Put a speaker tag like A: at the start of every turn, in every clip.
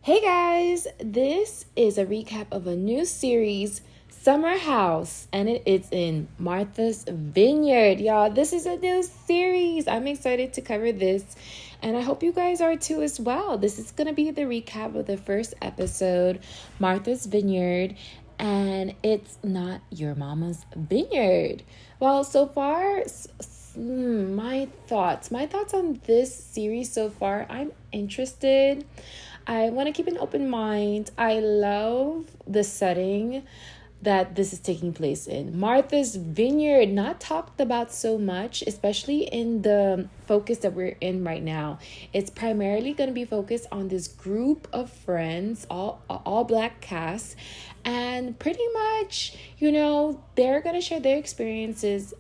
A: Hey guys, this is a recap of a new series, Summer House, and it's in Martha's Vineyard. Y'all, this is a new series. I'm excited to cover this, and I hope you guys are too as well. This is going to be the recap of the first episode, Martha's Vineyard, and it's not your mama's vineyard. Well, so far, my thoughts on this series so far, I'm interested. I want to keep an open mind. I love the setting that this is taking place in. Martha's Vineyard, not talked about so much, especially in the focus that we're in right now. It's primarily going to be focused on this group of friends, all black cast, and pretty much, they're going to share their experiences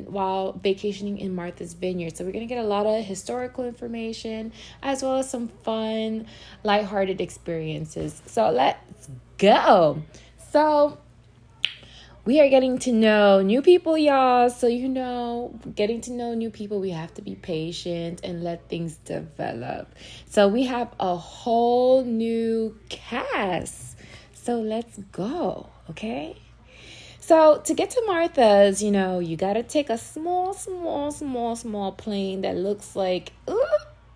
A: while vacationing in Martha's Vineyard. So we're going to get a lot of historical information as well as some fun, lighthearted experiences. So let's go. So we are getting to know new people, y'all. So, getting to know new people, we have to be patient and let things develop. So we have a whole new cast. So let's go, okay? So to get to Martha's, you got to take a small plane that looks like,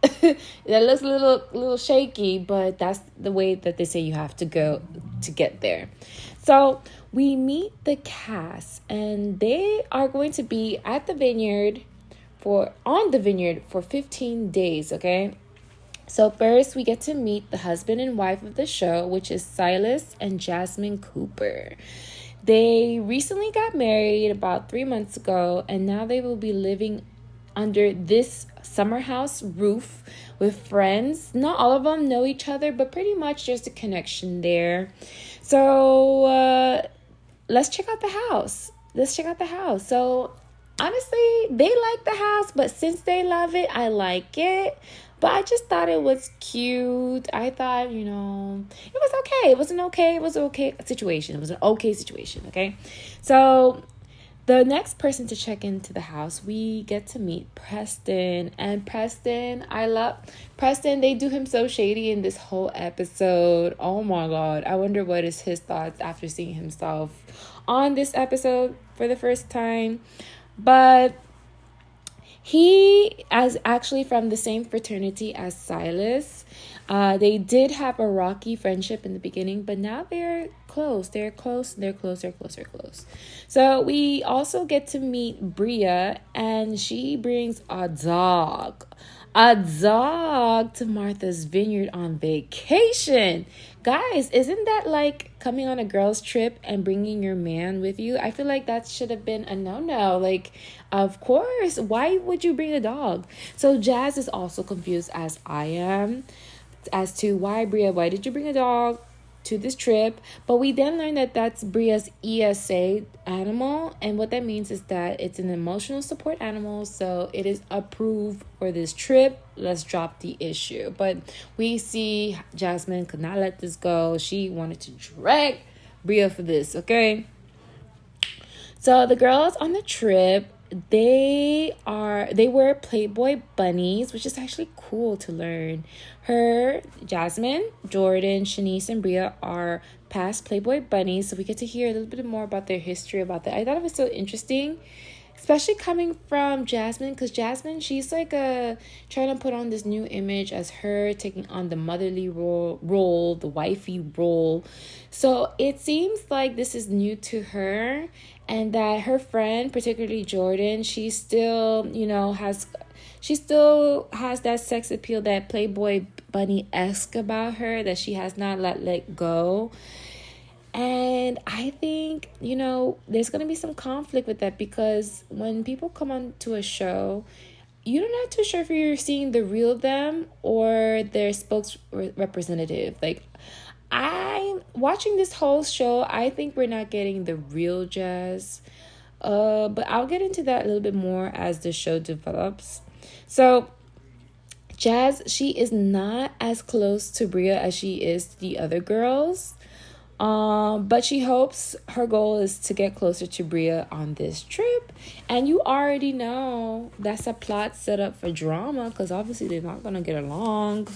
A: that looks a little shaky, but that's the way that they say you have to go to get there. So we meet the cast, and they are going to be at the vineyard on the vineyard for 15 days, okay? So first we get to meet the husband and wife of the show, which is Silas and Jasmine Cooper. They recently got married about 3 months ago, and now they will be living under this summer house roof with friends. Not all of them know each other, but pretty much there's a connection there. So let's check out the house. So honestly, they like the house, but since they love it, I like it. But I just thought it was cute. I thought, it was okay. It was an okay situation. It was an okay situation, okay? So the next person to check into the house, we get to meet Preston. And Preston, I love Preston. They do him so shady in this whole episode. Oh my God. I wonder what is his thoughts after seeing himself on this episode for the first time. But he is actually from the same fraternity as Silas. They did have a rocky friendship in the beginning, but now they're close. They're close. So we also get to meet Bria, and she brings a dog to Martha's Vineyard on vacation. Guys, isn't that like coming on a girl's trip and bringing your man with you? I feel like that should have been a no-no. Like, of course, why would you bring a dog? So Jazz is also confused as I am as to why did you bring a dog to this trip? But we then learn that that's Bria's ESA animal, and what that means is that it's an emotional support animal, so it is approved for this trip. Let's drop the issue. But we see Jasmine could not let this go. She wanted to drag Bria for this, okay? So the girls on the trip, they were Playboy bunnies, which is actually cool to learn. Jasmine, Jordan, Shanice, and Bria are past Playboy bunnies, so we get to hear a little bit more about their history about that. I thought it was so interesting, especially coming from Jasmine, because Jasmine, she's like trying to put on this new image as her taking on the motherly role, the wifey role. So it seems like this is new to her, and that her friend, particularly Jordan, she still, has that sex appeal, that Playboy bunny-esque about her that she has not let go. And I think, there's going to be some conflict with that, because when people come on to a show, you're not too sure if you're seeing the real them or their spokesrepresentative. Like, I'm watching this whole show, I think we're not getting the real Jazz. But I'll get into that a little bit more as the show develops. So Jazz, she is not as close to Bria as she is to the other girls. But she hopes her goal is to get closer to Bria on this trip. And you already know that's a plot set up for drama, because obviously they're not going to get along.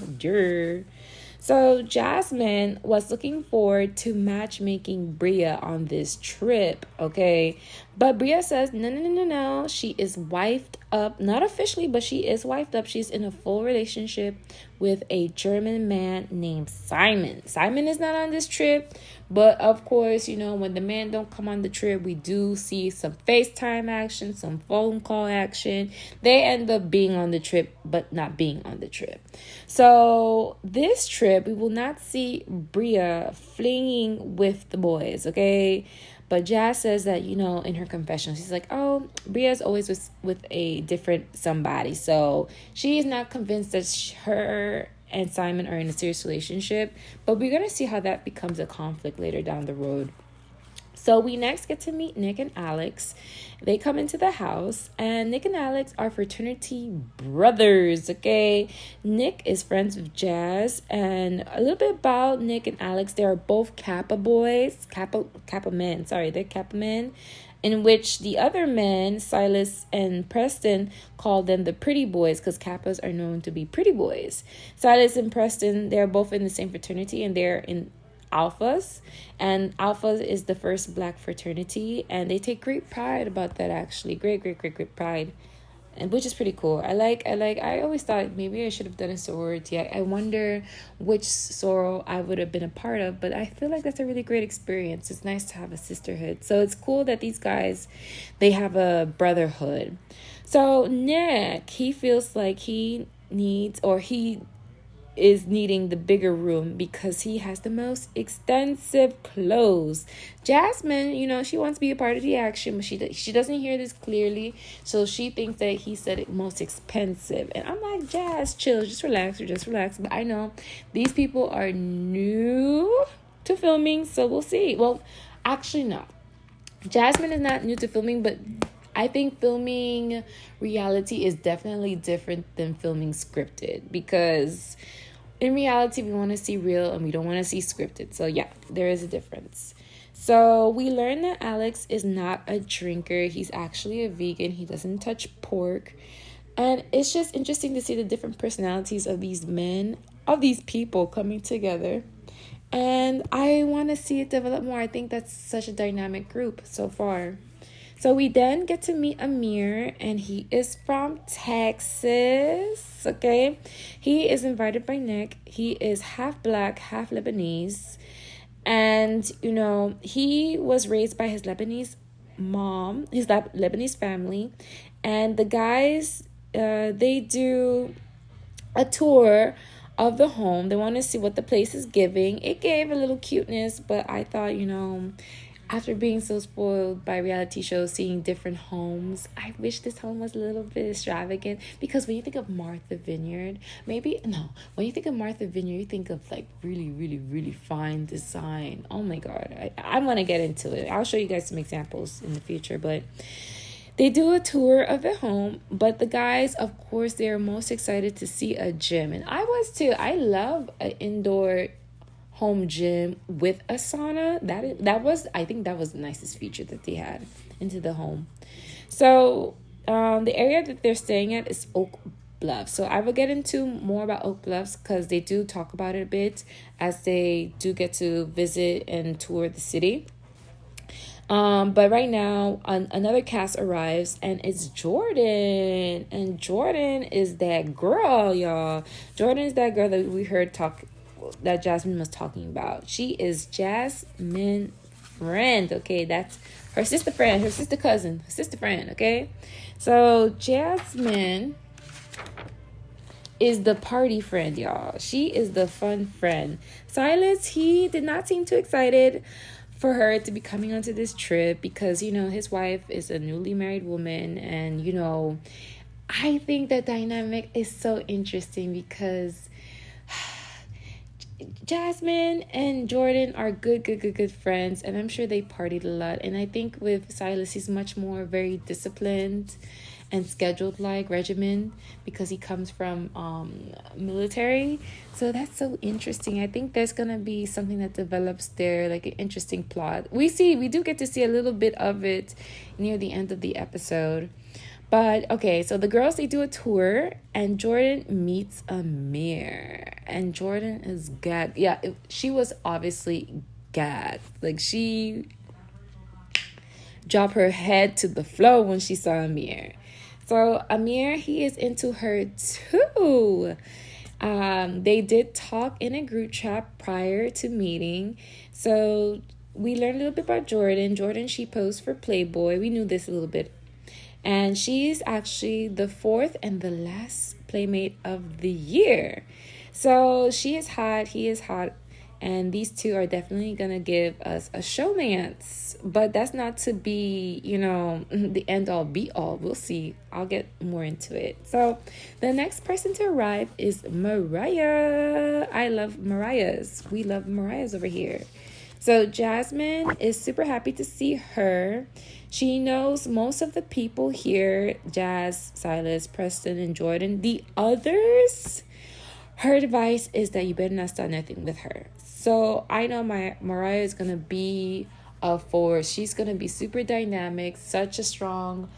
A: So Jasmine was looking forward to matchmaking Bria on this trip, okay? But Bria says, no, no, no, no, no. She is wifed up, not officially, but she is wifed up. She's in a full relationship with a German man named Simon. Simon is not on this trip, but of course, when the man don't come on the trip, we do see some FaceTime action, some phone call action. They end up being on the trip, but not being on the trip. So this trip, we will not see Bria flinging with the boys, okay? But Jazz says that, in her confession, she's like, oh, Bria's always with a different somebody. So she's not convinced that her and Simon are in a serious relationship. But we're going to see how that becomes a conflict later down the road. So we next get to meet Nick and Alex. They come into the house, and Nick and Alex are fraternity brothers, okay? Nick is friends with Jazz, and a little bit about Nick and Alex. They are both Kappa boys, Kappa men, they're Kappa men, in which the other men, Silas and Preston, call them the pretty boys because Kappas are known to be pretty boys. Silas and Preston, they're both in the same fraternity, and they're in Alphas, and Alphas is the first black fraternity, and they take great pride about that, actually. Great pride, and which is pretty cool. I always thought maybe I should have done a sorority. I wonder which soror I would have been a part of, but I feel like that's a really great experience. It's nice to have a sisterhood. So it's cool that these guys, they have a brotherhood. So Nick, he feels like he is needing the bigger room because he has the most extensive clothes. Jasmine, she wants to be a part of the action, but she doesn't hear this clearly, so she thinks that he said it most expensive. And I'm like, Jazz, chill, just relax. But I know these people are new to filming, so we'll see. Well, actually, no. Jasmine is not new to filming, but I think filming reality is definitely different than filming scripted, because in reality, we want to see real and we don't want to see scripted. So yeah, there is a difference. So we learn that Alex is not a drinker. He's actually a vegan. He doesn't touch pork. And it's just interesting to see the different personalities of these men, of these people coming together. And I want to see it develop more. I think that's such a dynamic group so far. So we then get to meet Amir, and he is from Texas, okay? He is invited by Nick. He is half black, half Lebanese. And, he was raised by his Lebanese mom, his Lebanese family. And the guys, they do a tour of the home. They want to see what the place is giving. It gave a little cuteness, but I thought, after being so spoiled by reality shows, seeing different homes, I wish this home was a little bit extravagant. Because when you think of Martha Vineyard, when you think of Martha Vineyard, you think of like really, really, really fine design. Oh my God, I want to get into it. I'll show you guys some examples in the future, but they do a tour of the home. But the guys, of course, they are most excited to see a gym. And I was too. I love an indoor home gym with a sauna. I think that was the nicest feature that they had into the home. So the area that they're staying at is Oak Bluffs. So I will get into more about Oak Bluffs because they do talk about it a bit as they do get to visit and tour the city. But right now, another cast arrives, and it's Jordan. And Jordan is that girl, y'all. Jordan is that girl that we heard that Jasmine was talking about. She is Jasmine's friend, okay? That's her sister friend, her sister cousin, her sister friend, okay? So Jasmine is the party friend, y'all. She is the fun friend. Silas, he did not seem too excited for her to be coming onto this trip because, his wife is a newly married woman. And, I think that dynamic is so interesting because Jasmine and Jordan are good friends, and I'm sure they partied a lot. And I think with Silas, he's much more very disciplined and scheduled like regimen because he comes from military. So that's so interesting. I think there's gonna be something that develops there, like an interesting plot. We do get to see a little bit of it near the end of the episode. But okay, so the girls, they do a tour, and Jordan meets Amir, and Jordan is gagged. Yeah, she was obviously gagged. Like, she dropped her head to the floor when she saw Amir. So Amir, he is into her too. They did talk in a group chat prior to meeting. So we learned a little bit about Jordan. Jordan, she posed for Playboy. We knew this a little bit. And she's actually the fourth and the last Playmate of the year. So she is hot, he is hot, and these two are definitely going to give us a showmance. But that's not to be, the end all be all. We'll see. I'll get more into it. So the next person to arrive is Mariah. I love Mariahs. We love Mariahs over here. So Jasmine is super happy to see her. She knows most of the people here: Jazz, Silas, Preston, and Jordan. The others, her advice is that you better not start nothing with her. So I know Mariah is going to be a force. She's going to be super dynamic, such a strong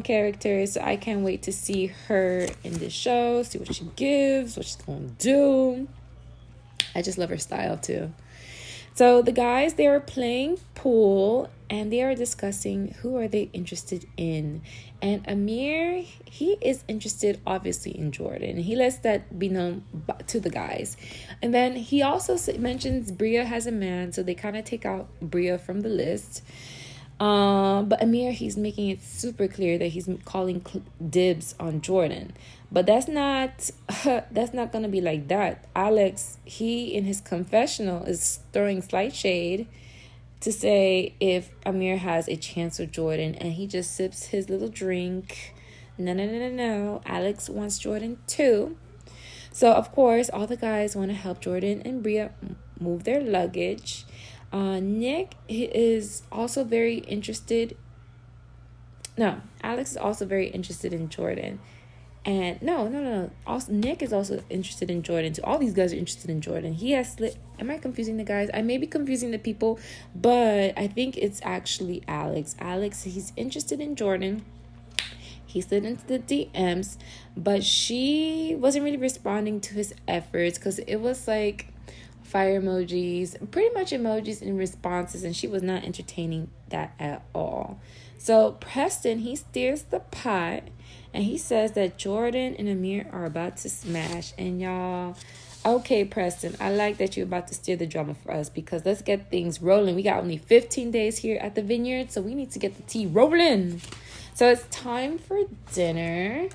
A: character. So I can't wait to see her in this show, see what she gives, what she's going to do. I just love her style too. So the guys, they are playing pool, and they are discussing who are they interested in. And Amir, he is interested obviously in Jordan. He lets that be known to the guys. And then he also mentions Bria has a man, so they kind of take out Bria from the list. But Amir, he's making it super clear that he's calling dibs on Jordan. But that's not gonna be like that. Alex, he in his confessional is throwing slight shade to say if Amir has a chance with Jordan, and he just sips his little drink. No. Alex wants Jordan too. So of course, all the guys want to help Jordan and Bria move their luggage. Nick, he is also very interested. No, Alex is also very interested in Jordan. And no. Also, Nick is also interested in Jordan too. All these guys are interested in Jordan. He has slid. Am I confusing the guys? I may be confusing the people, but I think it's actually Alex. Alex, he's interested in Jordan. He slid into the DMs, but she wasn't really responding to his efforts because it was like fire emojis, pretty much emojis and responses, and she was not entertaining that at all. So Preston, he steers the pot, and he says that Jordan and Amir are about to smash. And y'all, okay, Preston, I like that you're about to steer the drama for us, because let's get things rolling. We got only 15 days here at the Vineyard, so we need to get the tea rolling. So it's time for dinner.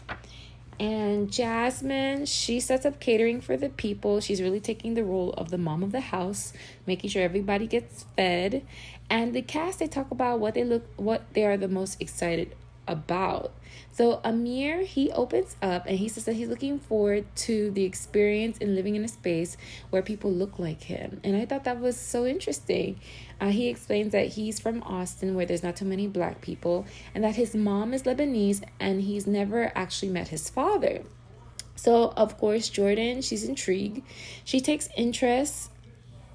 A: And Jasmine, she sets up catering for the people. She's really taking the role of the mom of the house, making sure everybody gets fed. And the cast, they talk about what they are the most excited about. So Amir, he opens up and he says that he's looking forward to the experience in living in a space where people look like him. And I thought that was so interesting. He explains that he's from Austin, where there's not too many black people, and that his mom is Lebanese and he's never actually met his father. So of course, Jordan, she's intrigued. She takes interest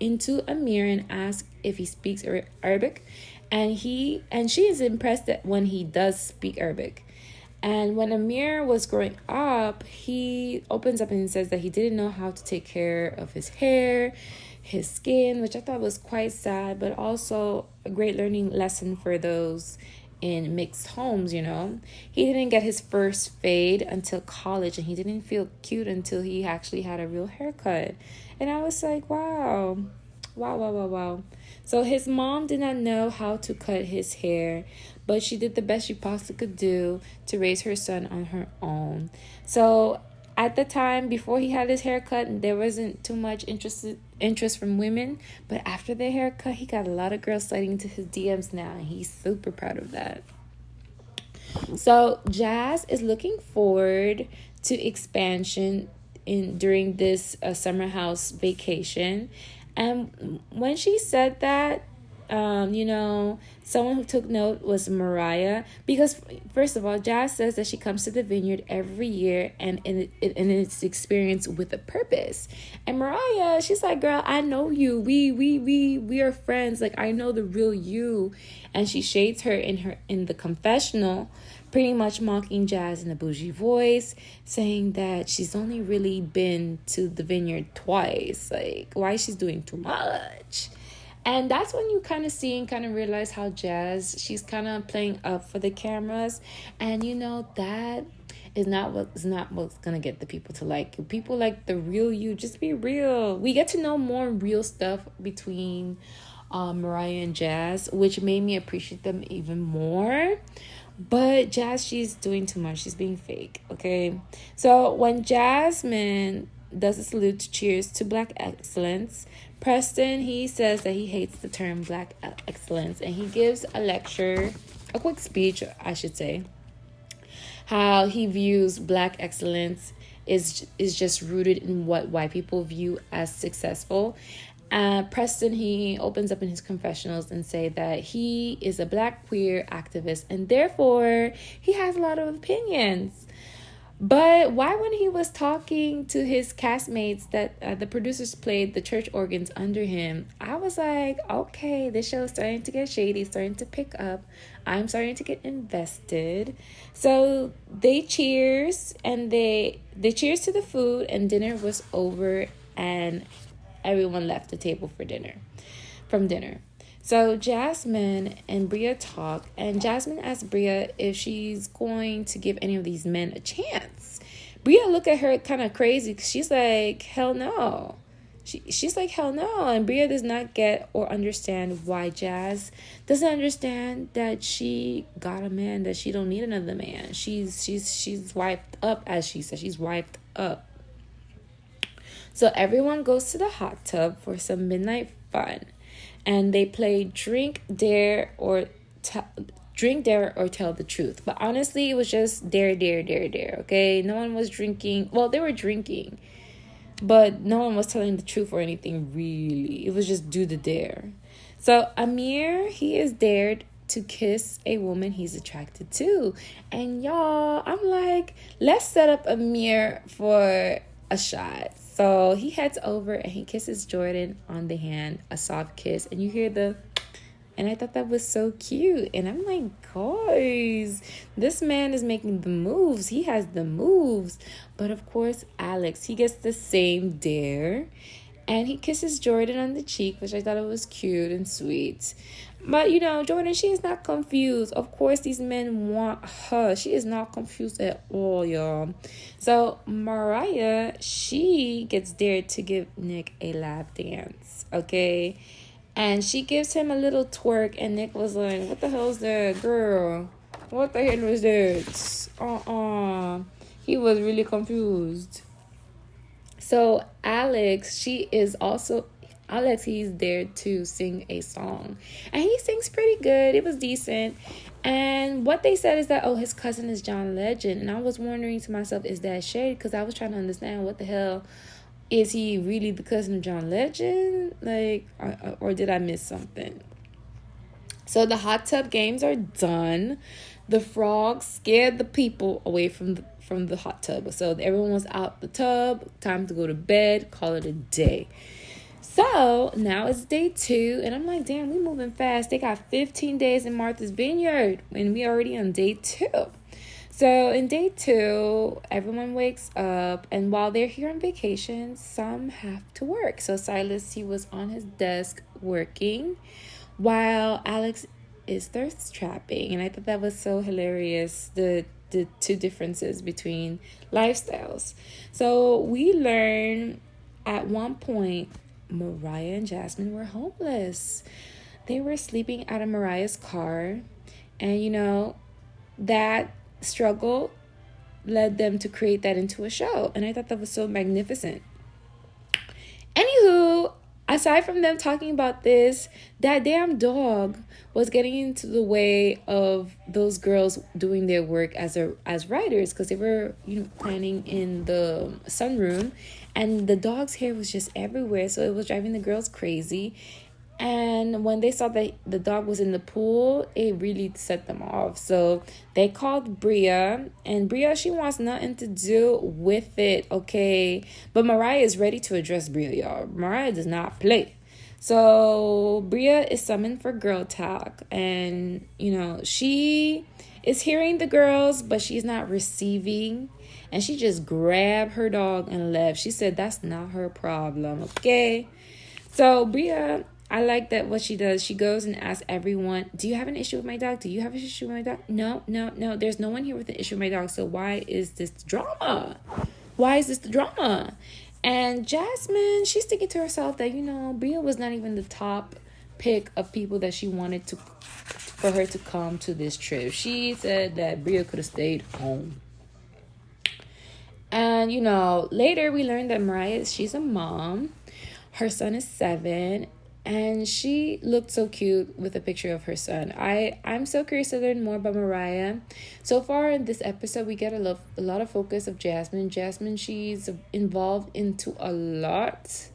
A: into Amir and asks if he speaks Arabic, and she is impressed that when he does speak Arabic. And when Amir was growing up, he opens up and says that he didn't know how to take care of his hair, his skin, which I thought was quite sad, but also a great learning lesson for those in mixed homes. He didn't get his first fade until college, and he didn't feel cute until he actually had a real haircut. And I was like, wow. So his mom did not know how to cut his hair, but she did the best she possibly could do to raise her son on her own. So at the time, before he had his haircut, there wasn't too much interest from women. But after the haircut, he got a lot of girls sliding into his DMs now, and he's super proud of that. So Jazz is looking forward to expansion during this summer house vacation. And when she said that, Someone who took note was Mariah, because first of all, Jazz says that she comes to the Vineyard every year and it's experience with a purpose. And Mariah, she's like, girl, I know you. We are friends. Like, I know the real you. And she shades her in the confessional, pretty much mocking Jazz in a bougie voice, saying that she's only really been to the Vineyard twice. Like, why she's doing too much. And that's when you kind of see and kind of realize how Jazz, she's kind of playing up for the cameras. And that is not what's going to get the people to like you. People like the real you. Just be real. We get to know more real stuff between Mariah and Jazz, which made me appreciate them even more. But Jazz, she's doing too much. She's being fake, okay? So when Jasmine does a salute to cheers to Black excellence, Preston, he says that he hates the term Black excellence, and he gives a quick speech, I should say, how he views Black excellence is just rooted in what white people view as successful. Preston, he opens up in his confessionals and say that he is a Black queer activist and therefore he has a lot of opinions. But why, when he was talking to his castmates that the producers played the church organs under him, I was like, okay, this show is starting to get shady, starting to pick up. I'm starting to get invested. So they cheers, and they cheers to the food, and dinner was over, and everyone left the table from dinner. So Jasmine and Bria talk, and Jasmine asks Bria if she's going to give any of these men a chance. Bria look at her kind of crazy, because she's like, hell no. She's like, hell no. And Bria does not get or understand why Jazz doesn't understand that she got a man, that she don't need another man. She's wiped up, as she says. She's wiped up. So everyone goes to the hot tub for some midnight fun. And they play drink, dare, or tell the truth. But honestly, it was just dare, okay? No one was drinking. Well, they were drinking, but no one was telling the truth or anything, really. It was just do the dare. So Amir, he is dared to kiss a woman he's attracted to. And y'all, I'm like, let's set up Amir for a shot. So he heads over and he kisses Jordan on the hand, a soft kiss, and you hear and I thought that was so cute. And I'm like, guys, this man is making the moves. He has the moves. But of course, Alex, he gets the same dare, and he kisses Jordan on the cheek, which I thought it was cute and sweet. But, Jordan, she is not confused. Of course, these men want her. She is not confused at all, y'all. So, Mariah, she gets dared to give Nick a lap dance, okay? And she gives him a little twerk, and Nick was like, what the hell is that, girl? What the hell was that? He was really confused. So, Alex, he's there to sing a song. And he sings pretty good. It was decent. And what they said is that, his cousin is John Legend. And I was wondering to myself, is that shade? Because I was trying to understand, what the hell, is he really the cousin of John Legend? Like, or did I miss something? So the hot tub games are done. The frogs scared the people away from the hot tub. So everyone was out the tub. Time to go to bed. Call it a day. So now it's day 2, and I'm like, damn, we moving fast. They got 15 days in Martha's Vineyard, and we already on day 2. So in day 2, everyone wakes up, and while they're here on vacation, some have to work. So Silas, he was on his desk working, while Alex is thirst trapping, and I thought that was so hilarious. The two differences between lifestyles. So we learn at one point, Mariah and Jasmine were homeless. They were sleeping out of Mariah's car, and that struggle led them to create that into a show, and I thought that was so magnificent. Anywho, aside from them talking about this, that damn dog was getting into the way of those girls doing their work as writers, because they were planning in the sunroom, and the dog's hair was just everywhere, so it was driving the girls crazy. And when they saw that the dog was in the pool, it really set them off. So they called Bria, and Bria, she wants nothing to do with it, okay? But Mariah is ready to address Bria, y'all. Mariah does not play. So Bria is summoned for girl talk, and she is hearing the girls, but she's not receiving. And she just grabbed her dog and left. She said that's not her problem, okay? So Bria, I like that what she does. She goes and asks everyone, do you have an issue with my dog? Do you have an issue with my dog? No. There's no one here with an issue with my dog. So why is this drama? Why is this the drama? And Jasmine, she's thinking to herself that, Bria was not even the top pick of people that she wanted for her to come to this trip. She said that Bria could have stayed home. And, later we learned that Mariah, she's a mom. Her son is 7. And she looked so cute with a picture of her son. I'm so curious to learn more about Mariah. So far in this episode, we get a lot of focus of Jasmine. Jasmine, she's involved into a lot.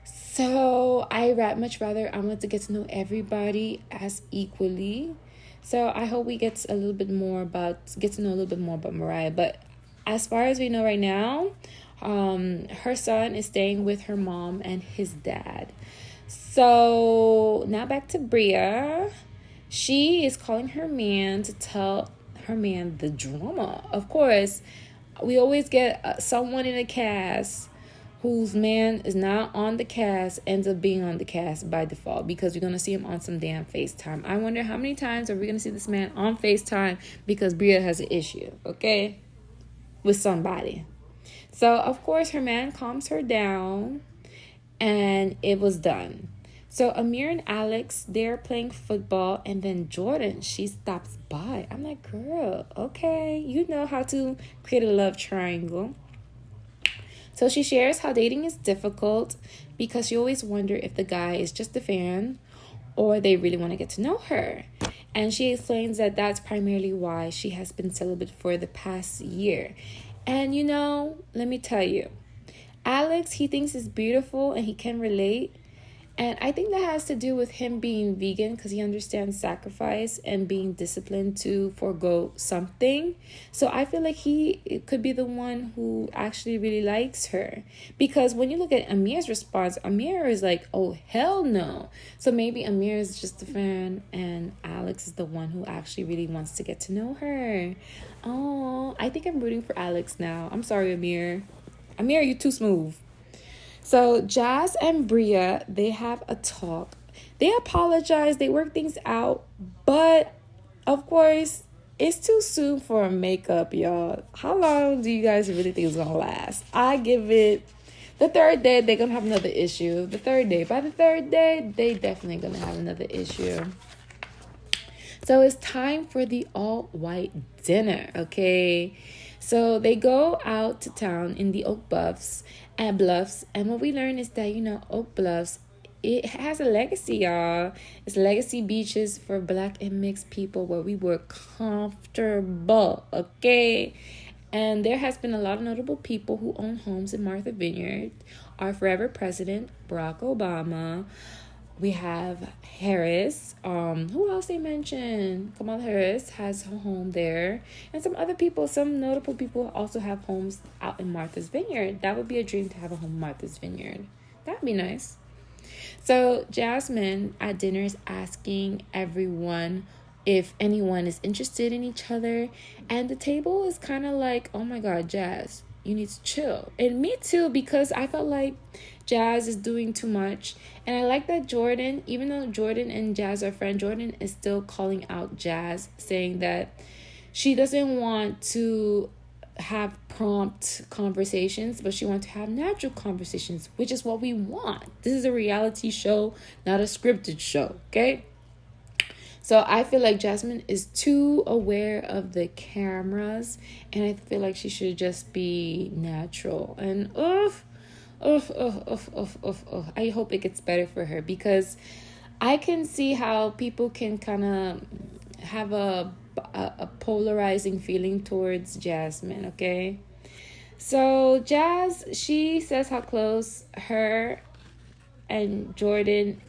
A: So I much rather I want to get to know everybody as equally. So I hope we get to know a little bit more about Mariah. But as far as we know right now, her son is staying with her mom and his dad. So now back to Bria. She is calling her man to tell her man the drama. Of course, we always get someone in a cast whose man is not on the cast ends up being on the cast by default, because we're going to see him on some damn FaceTime. I wonder how many times are we going to see this man on FaceTime because Bria has an issue, okay, with somebody. So, of course, her man calms her down, and it was done. So Amir and Alex, they're playing football, and then Jordan, she stops by. I'm like, girl, okay, you know how to create a love triangle. So she shares how dating is difficult because she always wonder if the guy is just a fan or they really want to get to know her. And she explains that that's primarily why she has been celibate for the past year. And let me tell you, Alex, he thinks it's beautiful and he can relate. And I think that has to do with him being vegan, because he understands sacrifice and being disciplined to forego something. So I feel like he could be the one who actually really likes her. Because when you look at Amir's response, Amir is like, oh, hell no. So maybe Amir is just a fan and Alex is the one who actually really wants to get to know her. Oh, I think I'm rooting for Alex now. I'm sorry, Amir. Amir, you're too smooth. So Jazz and Bria, they have a talk. They apologize. They work things out. But, of course, it's too soon for a makeup, y'all. How long do you guys really think it's going to last? I give it the 3rd day, they're going to have another issue. By the third day, they definitely going to have another issue. So it's time for the all-white dinner, okay? So they go out to town in the Oak Bluffs, and what we learn is that, Oak Bluffs, it has a legacy, y'all. It's legacy beaches for Black and mixed people where we were comfortable, okay? And there has been a lot of notable people who own homes in Martha Vineyard. Our forever president, Barack Obama. We have Harris. Who else they mentioned? Kamala Harris has a home there. And some other people, some notable people also have homes out in Martha's Vineyard. That would be a dream to have a home in Martha's Vineyard. That would be nice. So Jasmine at dinner is asking everyone if anyone is interested in each other. And the table is kind of like, oh my God, Jazz, you need to chill. And me too, because I felt like Jazz is doing too much. And I like that Jordan, even though Jordan and Jazz are friends, Jordan is still calling out Jazz, saying that she doesn't want to have prompt conversations, but she wants to have natural conversations, which is what we want. This is a reality show, not a scripted show, okay? So I feel like Jasmine is too aware of the cameras, and I feel like she should just be natural. And I hope it gets better for her, because I can see how people can kind of have a polarizing feeling towards Jasmine, okay? So Jazz, she says how close her and Jordan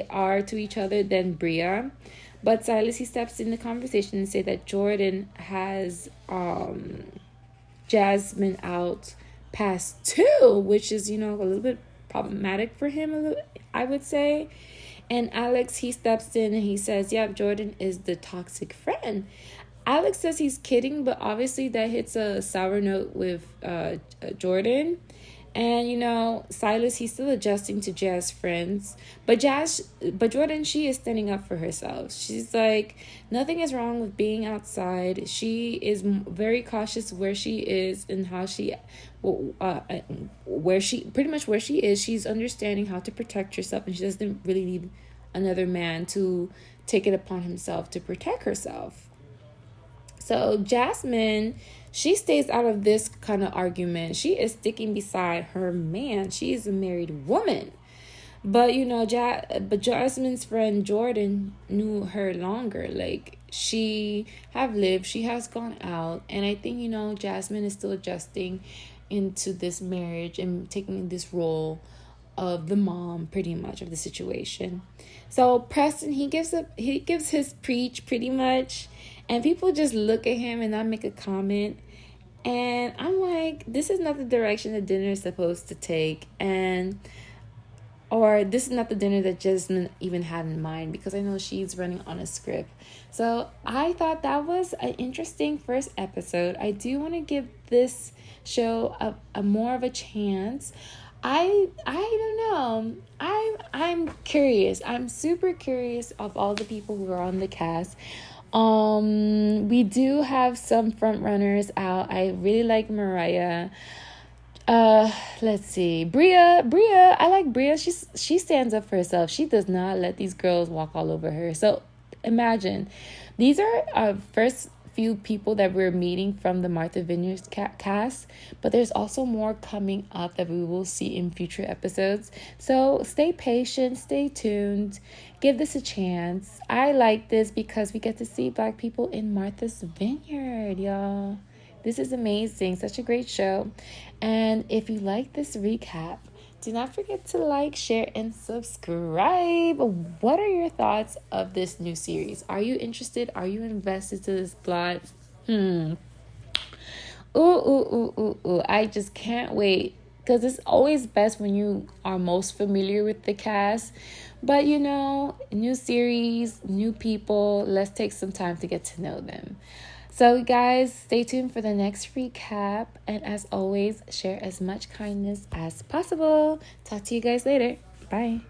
A: are to each other than Bria. But Silas, he steps in the conversation and say that Jordan has Jasmine out past 2, which is, a little bit problematic for him, I would say. And Alex, he steps in and he says, yep, Jordan is the toxic friend. Alex says he's kidding, but obviously that hits a sour note with Jordan. And, Silas, he's still adjusting to Jazz friends. But Jordan, she is standing up for herself. She's like, nothing is wrong with being outside. She is very cautious where she is and how she, where she is. She's understanding how to protect herself, and she doesn't really need another man to take it upon himself to protect herself. So Jasmine, she stays out of this kind of argument. She is sticking beside her man. She is a married woman. But, but Jasmine's friend Jordan knew her longer. Like, she has gone out. And I think, Jasmine is still adjusting into this marriage and taking this role of the mom, pretty much, of the situation. So Preston, he gives his preach, pretty much. And people just look at him and not make a comment. And I'm like, this is not the direction the dinner is supposed to take. Or this is not the dinner that Jasmine even had in mind, because I know she's running on a script. So I thought that was an interesting first episode. I do want to give this show a more of a chance. I don't know. I'm curious. I'm super curious of all the people who are on the cast. We do have some front runners out. I really like Mariah. Let's see. Bria, I like Bria. She stands up for herself. She does not let these girls walk all over her. So imagine, these are our first few people that we're meeting from the Martha Vineyard cast, but there's also more coming up that we will see in future episodes. So stay patient, stay tuned, give this a chance. I like this because we get to see Black people in Martha's Vineyard, y'all. This is amazing. Such a great show. And if you like this recap, do not forget to like, share, and subscribe. What are your thoughts of this new series? Are you interested? Are you invested to this plot? Ooh. I just can't wait. Because it's always best when you are most familiar with the cast. But, new series, new people. Let's take some time to get to know them. So, guys, stay tuned for the next recap. And as always, share as much kindness as possible. Talk to you guys later. Bye.